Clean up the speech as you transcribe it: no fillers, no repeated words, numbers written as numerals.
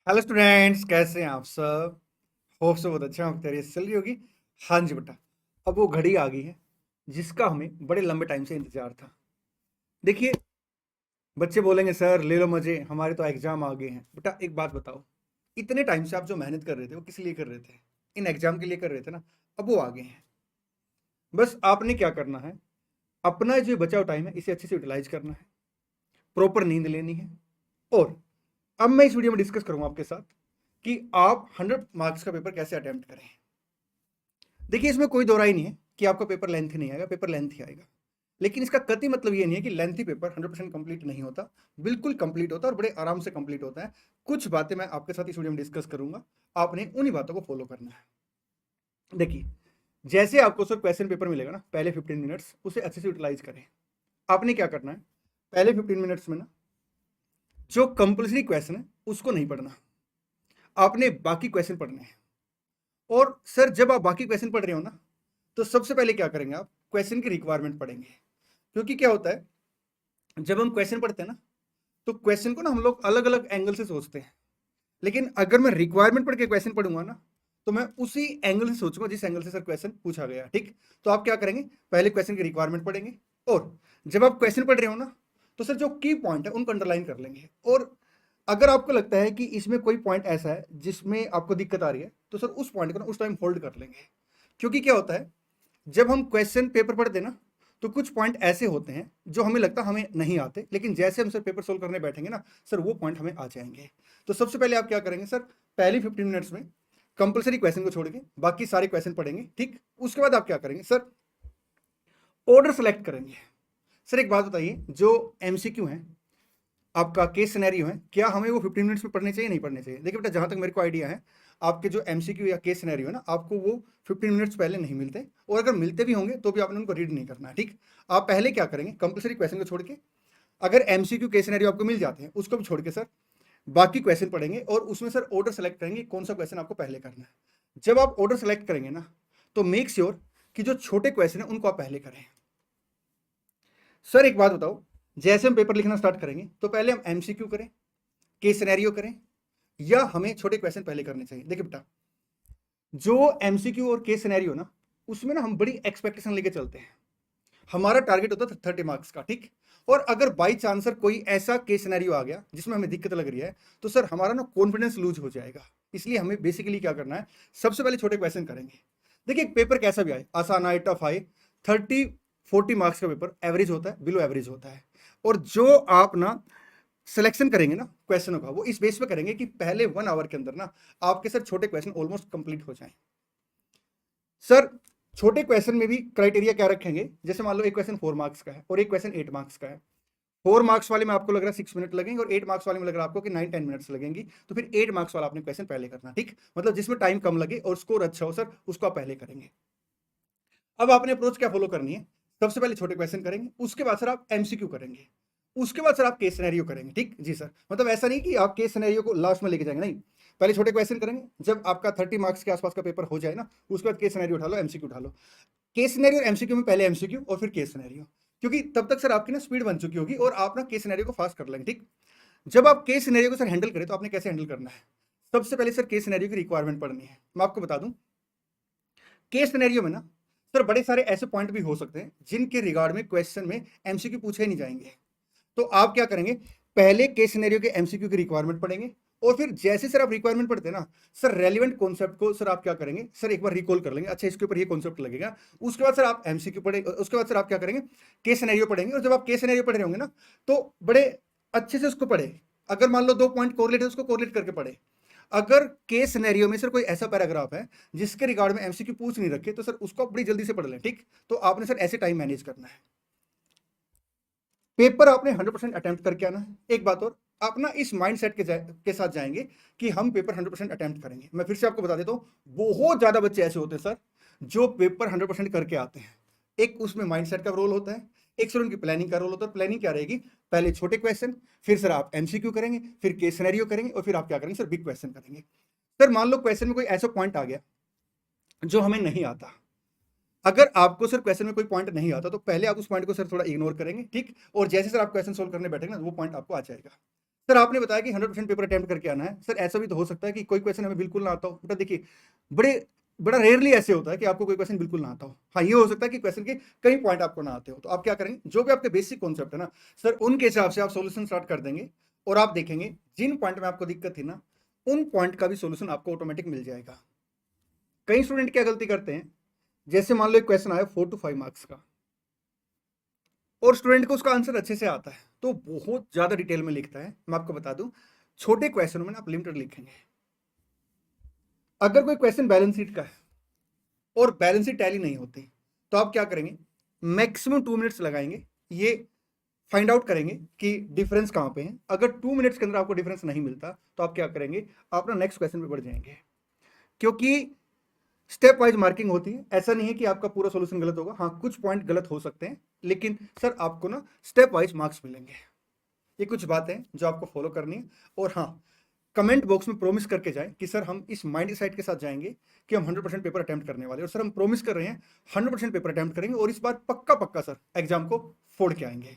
Hello students, कैसे हैं आप सब। होप से बहुत अच्छा होंगे, खैरियत चल रही होगी। हाँ जी बेटा, अब वो घड़ी आ गई है जिसका हमें बड़े लंबे टाइम से इंतजार था। देखिए, बच्चे बोलेंगे सर ले लो मजे, हमारे तो एग्जाम आ गए हैं। बेटा एक बात बताओ, इतने टाइम से आप जो मेहनत कर रहे थे वो किस लिए कर रहे थे? इन एग्जाम के लिए कर रहे थे ना। अब वो आ गए हैं। बस आपने क्या करना है, अपना जो बचाव टाइम है इसे अच्छे से यूटिलाइज करना है, प्रॉपर नींद लेनी है। और अब मैं इस वीडियो में डिस्कस करूंगा आपके साथ कि आप 100 मार्क्स का पेपर कैसे अटेम्प्ट करें। देखिए, इसमें कोई दो राय नहीं है कि आपका पेपर लेंथ नहीं आएगा, पेपर लेंथ ही आएगा। लेकिन इसका कतई मतलब ये नहीं है कि लेंथी पेपर 100% कंप्लीट नहीं होता। बिल्कुल कंप्लीट होता है और बड़े आराम से कंप्लीट होता है। कुछ बातें मैं आपके साथ इस वीडियो में डिस्कस करूंगा, आपने उन्हीं बातों को फॉलो करना है। देखिए, जैसे आपको सर क्वेश्चन पेपर मिलेगा ना, पहले 15 मिनट्स उसे अच्छे से यूटिलाइज करें। आपने क्या करना है, पहले 15 मिनट्स में ना जो कंपल्सरी क्वेश्चन है उसको नहीं पढ़ना, आपने बाकी क्वेश्चन पढ़ने हैं। और सर जब आप बाकी क्वेश्चन पढ़ रहे हो ना, तो सबसे पहले क्या करेंगे, आप क्वेश्चन की रिक्वायरमेंट पढ़ेंगे। क्योंकि क्या होता है, जब हम क्वेश्चन पढ़ते हैं ना, तो क्वेश्चन को ना हम लोग अलग अलग एंगल से सोचते हैं। लेकिन अगर मैं रिक्वायरमेंट पढ़ के क्वेश्चन पढ़ूंगा ना, तो मैं उसी एंगल से सोचूंगा जिस एंगल से सर क्वेश्चन पूछा गया। ठीक, तो आप क्या करेंगे, पहले क्वेश्चन की रिक्वायरमेंट पढ़ेंगे। और जब आप क्वेश्चन पढ़ रहे हो ना, तो सर जो की पॉइंट है उनको अंडरलाइन कर लेंगे। और अगर आपको लगता है कि इसमें कोई पॉइंट ऐसा है जिसमें आपको दिक्कत आ रही है, तो सर उस पॉइंट को ना उस टाइम होल्ड कर लेंगे। क्योंकि क्या होता है, जब हम क्वेश्चन पेपर पढ़ते हैं ना, तो कुछ पॉइंट ऐसे होते हैं जो हमें लगता हमें नहीं आते, लेकिन जैसे हम सर पेपर सोल्व करने बैठेंगे ना, सर वो पॉइंट हमें आ जाएंगे। तो सबसे पहले आप क्या करेंगे सर, पहली 15 मिनट्स में कंपलसरी क्वेश्चन को छोड़ के बाकी सारे क्वेश्चन पढ़ेंगे। ठीक, उसके बाद आप क्या करेंगे सर, ऑर्डर सेलेक्ट करेंगे। सर एक बात बताइए, जो एमसीक्यू है, आपका केस सिनेरियो है, क्या हमें वो 15 मिनट्स में पढ़ने चाहिए नहीं पढ़ने चाहिए? देखिए बेटा, जहां तक मेरे को आइडिया है, आपके जो एमसीक्यू या केस सिनेरियो है ना, आपको वो 15 मिनट्स पहले नहीं मिलते। और अगर मिलते भी होंगे तो भी आपने उनको रीड नहीं करना है। ठीक, आप पहले क्या करेंगे, कंपलसरी क्वेश्चन को छोड़ के, अगर एमसीक्यू केस सिनेरियो आपको मिल जाते हैं उसको भी छोड़ के सर बाकी क्वेश्चन पढ़ेंगे। और उसमें सर ऑर्डर सेलेक्ट करेंगे कौन सा क्वेश्चन आपको पहले करना है। जब आप ऑर्डर सेलेक्ट करेंगे ना, तो मेक श्योर कि जो छोटे क्वेश्चन है उनको आप पहले करें। सर एक बात बताओ, जैसे हम पेपर लिखना स्टार्ट करेंगे तो पहले हम एमसीक्यू करें, केस सिनेरियो करें, या हमें छोटे क्वेश्चन पहले करने चाहिए? देखिए बेटा, जो एमसीक्यू और केस सिनेरियो ना, उसमें ना हम बड़ी एक्सपेक्टेशन लेके चलते हैं। हमारा टारगेट होता है 30 मार्क्स का। ठीक, और अगर बाई चांस सर कोई ऐसा केस सिनेरियो आ गया जिसमें हमें दिक्कत लग रही है, तो सर हमारा ना कॉन्फिडेंस लूज हो जाएगा। इसलिए हमें बेसिकली क्या करना है, सबसे पहले छोटे क्वेश्चन करेंगे। देखिए, पेपर कैसा भी आए, आसान आए टफ आए, 30-40 मार्क्स का पेपर एवरेज होता है, बिलो एवरेज होता है। और जो आप ना सिलेक्शन करेंगे ना क्वेश्चनों का, वो इस बेस पे करेंगे कि पहले 1 आवर के अंदर ना आपके सर छोटे क्वेश्चन ऑलमोस्ट कंप्लीट हो जाएं। सर छोटे क्वेश्चन में भी क्राइटेरिया क्या रखेंगे, जैसे मान लो एक क्वेश्चन 4 मार्क्स का है और एक क्वेश्चन 8 मार्क्स का है। 4 मार्क्स वाले में आपको लग रहा है 6 मिनट लगेंगे, और 8 मार्क्स वाले में लग रहा है आपको कि 9-10 मिनट्स लगेंगी। तो फिर 8 मार्क्स वाला आपने क्वेश्चन पहले करना। ठीक, मतलब जिसमें टाइम कम लगे और स्कोर अच्छा हो सर, उसको आप पहले करेंगे। अब आपने अप्रोच क्या फॉलो करनी है, सबसे पहले छोटे क्वेश्चन करेंगे, उसके बाद सर आप एमसीक्यू करेंगे, उसके बाद सर आप केस सिनेरियो करेंगे। ठीक जी सर, मतलब ऐसा नहीं कि आप केस सिनेरियो को लास्ट में लेके जाएंगे, नहीं, पहले छोटे क्वेश्चन करेंगे। जब आपका 30 मार्क्स के आसपास का पेपर हो जाए ना, उसके बाद केस सिनेरियो उठा लो, एमसीक्यू उठा लो। केस सिनेरियो और एमसीक्यू में पहले एमसीक्यू और फिर केस सिनेरियो, क्योंकि तब तक सर आपकी ना स्पीड बन चुकी होगी और आप ना केस सिनेरियो को फास्ट कर लेंगे। ठीक, जब आप केस सिनेरियो को सर हैंडल करें तो आपने कैसे हैंडल करना है, सबसे पहले सर केस सिनेरियो की रिक्वायरमेंट पढ़नी है। मैं आपको बता दूं, केस सिनेरियो में ना सर बड़े सारे ऐसे पॉइंट भी हो सकते हैं जिनके रिगार्ड में क्वेश्चन में एमसीक्यू पूछे नहीं जाएंगे। तो आप क्या करेंगे, पहले केस सिनेरियो के एमसीक्यू की रिक्वायरमेंट पढ़ेंगे, और फिर जैसे सर आप रिक्वायरमेंट पढ़ते हैं ना, सर रेलिवेंट कॉन्सेप्ट को सर आप क्या करेंगे, सर एक बार रिकॉल कर लेंगे, अच्छा इसके ऊपर ये कॉन्सेप्ट लगेगा। उसके बाद सर आप एमसीक्यू पढ़ेंगे, उसके बाद सर आप क्या करेंगे, केस सिनेरियो पढ़ेंगे। और जब आप केस सिनेरियो पढ़ रहे होंगे ना, तो बड़े अच्छे से उसको पढ़े। अगर मान लो 2 पॉइंट कोरिलेट है, उसको कोरिलेट करके पढ़े। अगर केस सिनेरियो में सर कोई ऐसा पैराग्राफ है जिसके रिगार्ड में एमसीक्यू पूछ नहीं रखे, तो सर उसको बड़ी जल्दी से पढ़ लें। ठीक, तो आपने सर ऐसे टाइम मैनेज करना है। पेपर आपने 100% अटेम्प्ट करके आना है। एक बात और, आप ना इस माइंड सेट के साथ जाएंगे कि हम पेपर 100% अटेम्प्ट करेंगे। मैं फिर से आपको बता देता हूँ, बहुत ज्यादा बच्चे ऐसे होते हैं सर जो पेपर 100% करके आते हैं। एक उसमें माइंड सेट का रोल होता है, एक सर उनकी प्लानिंग का रोल होता है। प्लानिंग क्या रहेगी, पहले छोटे क्वेश्चन, फिर सर आप एमसीक्यू करेंगे, फिर केस सिनेरियो करेंगे, और फिर आप क्या करेंगे सर, बिग क्वेश्चन करेंगे। सर मान लो क्वेश्चन में कोई ऐसा पॉइंट आ गया जो हमें नहीं आता, अगर आपको सर क्वेश्चन में कोई पॉइंट नहीं आता, तो पहले आप उस पॉइंट को सर थोड़ा इग्नोर करेंगे। ठीक, और जैसे सर आप क्वेश्चन सोल्व करने बैठेंगे ना, वो पॉइंट आपको आ जाएगा। सर आपने बताया कि 100% पेपर अटेम्प्ट करके आना है। सर ऐसा भी तो हो सकता है कि कोई क्वेश्चन हमें बिल्कुल ना आता हो। बेटा देखिए, बड़ा रेयरली ऐसे होता है कि आपको कोई क्वेश्चन बिल्कुल ना आता हो। हाँ, ये हो सकता है कि क्वेश्चन के कई पॉइंट आपको ना आते हो। तो आप क्या करेंगे, जो भी आपके बेसिक कॉन्सेप्ट है ना सर, उनके हिसाब से आप सॉल्यूशन स्टार्ट कर देंगे और आप देखेंगे जिन पॉइंट में आपको दिक्कत थी ना, उन पॉइंट का भी सॉल्यूशन आपको ऑटोमेटिक मिल जाएगा। कई स्टूडेंट क्या गलती करते हैं, जैसे मान लो एक क्वेश्चन आया 4 to 5 मार्क्स का और स्टूडेंट को उसका आंसर अच्छे से आता है, तो बहुत ज्यादा डिटेल में लिखता है। मैं आपको बता दूं, छोटे क्वेश्चनों में ना आप लिमिटेड लिखेंगे। अगर कोई क्वेश्चन बैलेंस शीट का है और बैलेंस शीट टैली नहीं होती, तो आप क्या करेंगे, मैक्सिमम 2 मिनट्स लगाएंगे, ये फाइंड आउट करेंगे कि डिफरेंस कहां पे है। अगर 2 मिनट्स के अंदर आपको डिफरेंस नहीं मिलता, तो आप क्या करेंगे, आप ना नेक्स्ट क्वेश्चन पे बढ़ जाएंगे। क्योंकि स्टेप वाइज मार्किंग होती है, ऐसा नहीं है कि आपका पूरा सॉल्यूशन गलत होगा। हाँ, कुछ पॉइंट गलत हो सकते हैं, लेकिन सर आपको ना स्टेप वाइज मार्क्स मिलेंगे। ये कुछ बातें जो आपको फॉलो करनी है। और हाँ, कमेंट बॉक्स में प्रॉमिस करके जाएं कि सर हम इस माइंड सेट के साथ जाएंगे कि हम 100% पेपर अटेम्प्ट करने वाले हैं। और सर हम प्रॉमिस कर रहे हैं 100% पेपर अटेम्प्ट करेंगे और इस बार पक्का पक्का सर एग्जाम को फोड़ के आएंगे।